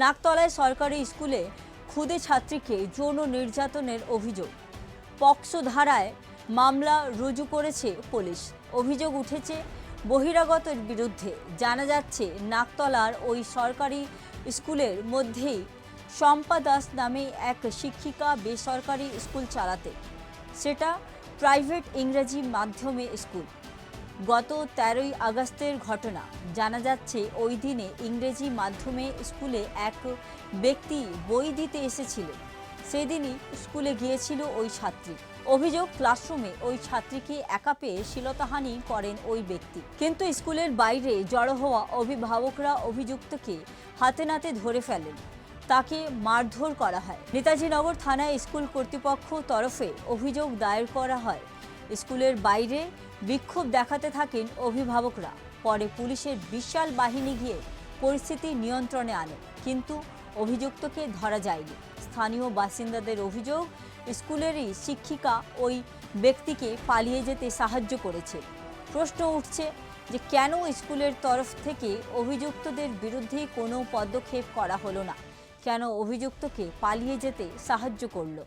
নাকতলায় সরকারি স্কুলে খুদে ছাত্রীকে যৌন নির্যাতনের অভিযোগ। পক্সো ধারায় মামলা রুজু করেছে পুলিশ। অভিযোগ উঠেছে বহিরাগতের বিরুদ্ধে। জানা যাচ্ছে নাকতলার ওই সরকারি স্কুলের মধ্যেই শম্পা দাস নামে এক শিক্ষিকা বেসরকারি স্কুল চালাতেন। সেটা প্রাইভেট ইংরেজি মাধ্যমে স্কুল। গত 13ই আগস্টের ঘটনা। জানা যাচ্ছে ওই দিনে ইংরেজি মাধ্যমে স্কুলে এক ব্যক্তি বই দিতে এসেছিলেন। সেদিনই স্কুলে গিয়েছিল ওই ছাত্রী। অভিযোগ, ক্লাসরুমে ওই ছাত্রীকে একা পেয়ে শ্লীলতাহানি করেন ওই ব্যক্তি। কিন্তু স্কুলের বাইরে জড়ো হওয়া অভিভাবকরা অভিযুক্তকে হাতে নাতে ধরে ফেলেন। তাকে মারধর করা হয়। নেতাজি নগর থানায় স্কুল কর্তৃপক্ষ তরফে অভিযোগ দায়ের করা হয়। স্কুলের বাইরে বিক্ষোভ দেখাতে থাকেন অভিভাবকরা। পরে পুলিশের বিশাল বাহিনী গিয়ে পরিস্থিতি নিয়ন্ত্রণে আনে, কিন্তু অভিযুক্তকে ধরা যায়নি। স্থানীয় বাসিন্দাদের অভিযোগ, স্কুলেরই শিক্ষিকা ওই ব্যক্তিকে পালিয়ে যেতে সাহায্য করেছে। প্রশ্ন উঠছে যে কেন স্কুলের তরফ থেকে অভিযুক্তদের বিরুদ্ধে কোনো পদক্ষেপ করা হলো না, কেন অভিযুক্তকে পালিয়ে যেতে সাহায্য করলো।